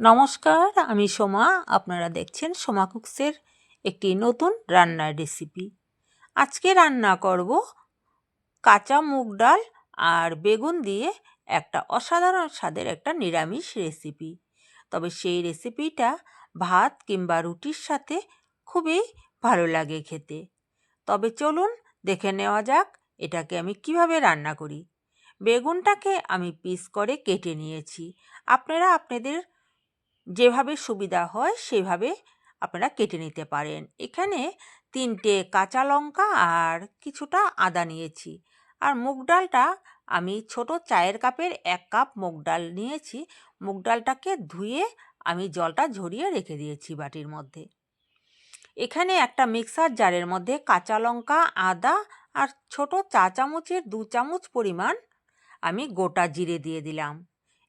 নমস্কার, আমি সোমা। আপনারা দেখছেন সোমা কুকসের একটি নতুন রান্নার রেসিপি। আজকে রান্না করব কাঁচা মুগ ডাল আর বেগুন দিয়ে একটা অসাধারণ স্বাদের একটা নিরামিষ রেসিপি। তবে সেই রেসিপিটা ভাত কিংবা রুটির সাথে খুবই ভালো লাগে খেতে। তবে চলুন দেখে নেওয়া যাক এটাকে আমি কিভাবে রান্না করি। বেগুনটাকে আমি পিস করে কেটে নিয়েছি। আপনারা আপনাদের যেভাবে সুবিধা হয় সেভাবে আপনারা কেটে নিতে পারেন। এখানে 3টে কাঁচা লঙ্কা আর কিছুটা আদা নিয়েছি। আর মুগ ডালটা আমি ছোট চায়ের কাপের 1 কাপ মুগ ডাল নিয়েছি। মুগ ডালটাকে ধুয়ে আমি জলটা ঝরিয়ে রেখে দিয়েছি বাটির মধ্যে। এখানে একটা মিক্সার জারের মধ্যে কাঁচা লঙ্কা, আদা আর ছোট চা চামচের 2 চামচ পরিমাণ আমি গোটা জিরে দিয়ে দিলাম।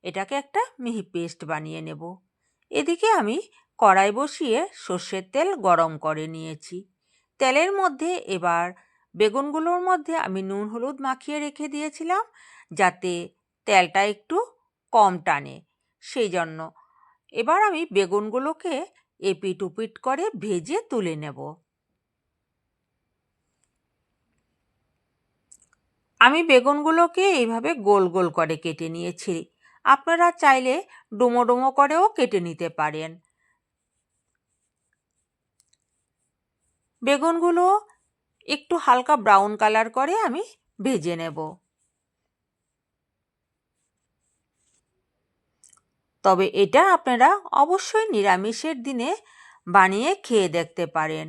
এটাকে একটা মিহি পেস্ট বানিয়ে নেব। এদিকে আমি কড়াই বসিয়ে সর্ষের তেল গরম করে নিয়েছি। তেলের মধ্যে এবার বেগুনগুলোর মধ্যে আমি নুন হলুদ মাখিয়ে রেখে দিয়েছিলাম যাতে তেলটা একটু কম টানে, সেই জন্য এবার আমি বেগুনগুলোকে এপিট ওপিট করে ভেজে তুলে নেব। আমি বেগুনগুলোকে এইভাবে গোল গোল করে কেটে নিয়েছি। আপনারা চাইলে ডুমো ডুমো করেও কেটে নিতে পারেন। বেগুনগুলো একটু হালকা ব্রাউন কালার করে আমি ভেজে নেব। তবে এটা আপনারা অবশ্যই নিরামিষের দিনে বানিয়ে খেয়ে দেখতে পারেন।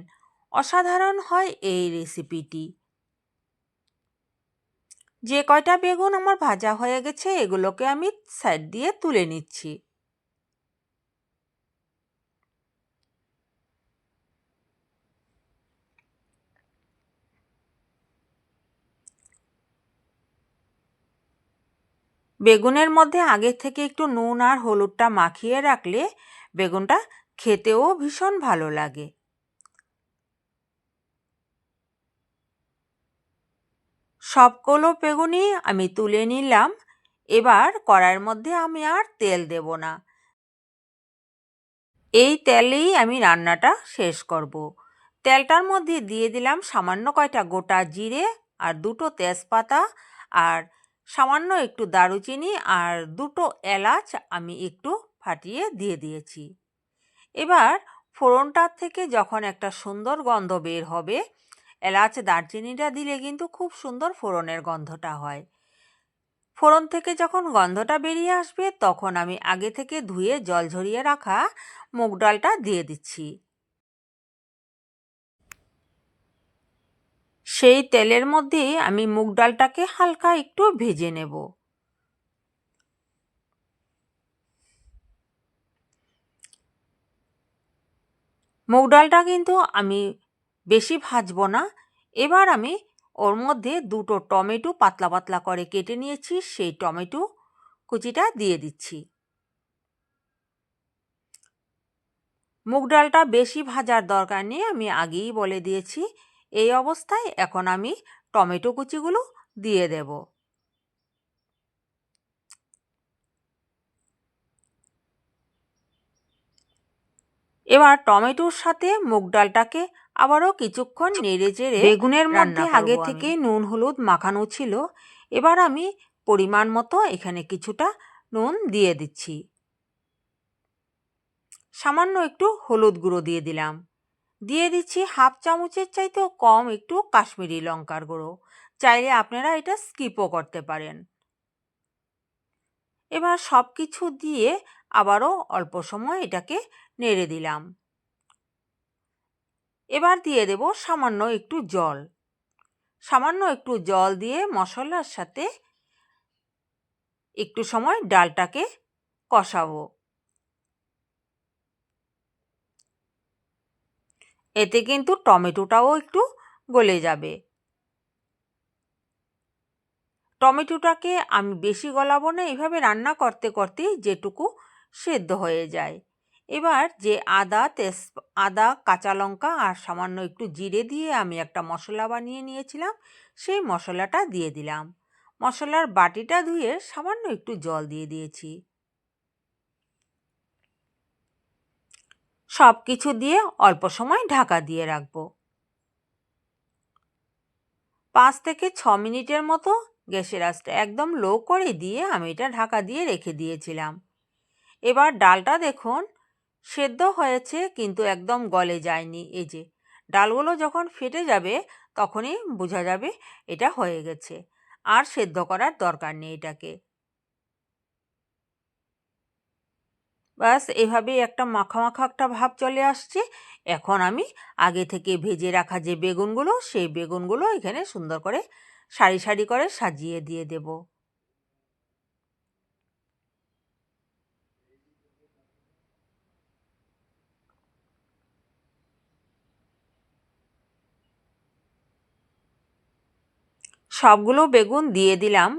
অসাধারণ হয় এই রেসিপিটি। যে কয়টা বেগুন আমার ভাজা হয়ে গেছে এগুলোকে আমি সাইড দিয়ে তুলে নিচ্ছি। বেগুনের মধ্যে আগে থেকে একটু নুন আর হলুদটা মাখিয়ে রাখলে বেগুনটা খেতেও ভীষণ ভালো লাগে। সবগুলো বেগুনই আমি তুলে নিলাম। এবার কড়াইয়ের মধ্যে আমি আর তেল দেব না। এই তেলেই আমি রান্নাটা শেষ করব। তেলটার মধ্যে দিয়ে দিলাম সামান্য কয়টা গোটা জিরে আর 2টো তেজপাতা আর সামান্য একটু দারুচিনি আর 2টো এলাচ আমি একটু ফাটিয়ে দিয়ে দিয়েছি। এবার ফোড়নটার থেকে যখন একটা সুন্দর গন্ধ বের হবে, এলাচ দারচিনিটা দিলে কিন্তু খুব সুন্দর ফোড়নের গন্ধটা হয়। ফোড়ন থেকে যখন গন্ধটা বেরিয়ে আসবে তখন আমি আগে থেকে ধুয়ে জল ঝরিয়ে রাখা মুগ ডালটা দিয়ে দিচ্ছি। সেই তেলের মধ্যে আমি মুগ ডালটাকে হালকা একটু ভেজে নেব। মুগ ডালটা কিন্তু আমি বেশি ভাজবো না। এবার আমি ওর মধ্যে 2টো টমেটো পাতলা পাতলা করে কেটে নিয়েছি, সেই টমেটো কুচিটা দিয়ে দিচ্ছি। মুগ ডালটা বেশি ভাজার দরকার নেই, আমি আগেই বলে দিয়েছি। এই অবস্থায় এখন আমি টমেটো কুচিগুলো দিয়ে দেব। এবার টমেটোর সাথে মুগ ডালটাকে আবারও কিছুক্ষণ নেড়ে চেড়ে বেগুনের মধ্যে আগে থেকে নুন হলুদ মাখানো ছিল। এবার আমি পরিমাণ মতো এখানে কিছুটা নুন দিয়ে দিচ্ছি। সামান্য একটু হলুদ গুঁড়ো দিয়ে দিলাম। দিয়ে দিচ্ছি হাফ চামচের চাইতেও কম একটু কাশ্মীরি লঙ্কার গুঁড়ো। চাইলে আপনারা এটা স্কিপও করতে পারেন। এবার সব কিছু দিয়ে আবারও অল্প সময় এটাকে নেড়ে দিলাম। এবার দিয়ে দেব সামান্য একটু জল। সামান্য একটু জল দিয়ে মশলার সাথে একটু সময় ডালটাকে কষাবো। এতে কিন্তু টমেটোটাও একটু গলে যাবে। টমেটোটাকে আমি বেশি গলাবো না, এইভাবে রান্না করতে করতেই যেটুকু সেদ্ধ হয়ে যায়। এবার যে আদা কাঁচা লঙ্কা আর সামান্য একটু জিরে দিয়ে আমি একটা মশলা বানিয়ে নিয়েছিলাম, সেই মশলাটা দিয়ে দিলাম। মশলার বাটিটা ধুয়ে সামান্য একটু জল দিয়ে দিয়েছি। সব কিছু দিয়ে অল্প সময় ঢাকা দিয়ে রাখবো। 5 থেকে 6 মিনিটের মতো গ্যাসের আঁচটা একদম লো করে দিয়ে আমি এটা ঢাকা দিয়ে রেখে দিয়েছিলাম। এবার ডালটা দেখুন সেদ্ধ হয়েছে কিন্তু একদম গলে যায়নি। এই যে ডালগুলো যখন ফেটে যাবে তখনই বোঝা যাবে এটা হয়ে গেছে, আর সেদ্ধ করার দরকার নেই এটাকে। ব্যাস এভাবেই একটা মাখা মাখা একটা ভাব চলে আসছে। এখন আমি আগে থেকে ভেজে রাখা যে বেগুনগুলো, সেই বেগুনগুলো এখানে সুন্দর করে সারি সারি করে সাজিয়ে দিয়ে দেব। সবগুলো বেগুন দিয়ে দিলাম।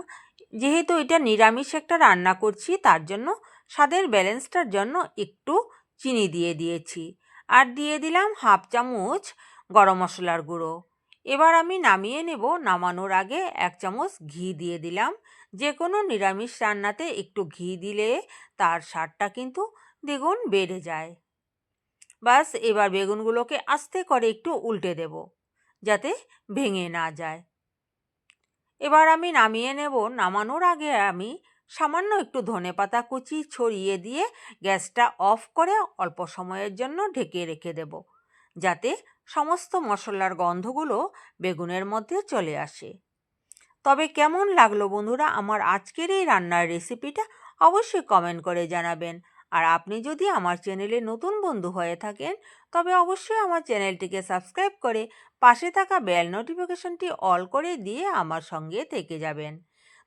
যেহেতু এটা নিরামিষ একটা রান্না করছি, তার জন্য স্বাদের ব্যালেন্সটার জন্য একটু চিনি দিয়ে দিয়েছি, আর দিয়ে দিলাম হাফ চামচ গরম মশলার গুঁড়ো। এবার আমি নামিয়ে নেব। নামানোর আগে 1 চামচ ঘি দিয়ে দিলাম। যে কোনো নিরামিষ রান্নাতে একটু ঘি দিলে তার স্বাদটা কিন্তু দ্বিগুণ বেড়ে যায়। বাস এবার বেগুনগুলোকে আস্তে করে একটু উল্টে দেব যাতে ভেঙে না যায়। এবার আমি নামিয়ে নেব। নামানোর আগে আমি সামান্য একটু ধনেপাতা কুচি ছড়িয়ে দিয়ে গ্যাসটা অফ করে অল্প সময়ের জন্য ঢেকে রেখে দেব, যাতে সমস্ত মশলার গন্ধগুলো বেগুনের মধ্যে চলে আসে। তবে কেমন লাগলো বন্ধুরা আমার আজকের এই রান্নার রেসিপিটা, অবশ্যই কমেন্ট করে জানাবেন। আর আপনি যদি আমার চ্যানেলে নতুন বন্ধু হয়ে থাকেন, তবে অবশ্যই আমার চ্যানেলটিকে সাবস্ক্রাইব করে পাশে থাকা বেল নোটিফিকেশনটি অল করে দিয়ে আমার সঙ্গে থেকে যাবেন।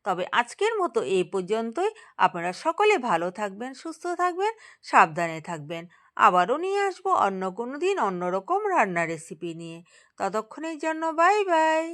তবে আজকের মতো এই পর্যন্তই। আপনারা সকলে ভালো থাকবেন, সুস্থ থাকবেন, সাবধানে থাকবেন। আবারও নিয়ে আসবো অন্য কোনো দিন অন্যরকম রান্নার রেসিপি নিয়ে। ততক্ষণের জন্য বাই বাই।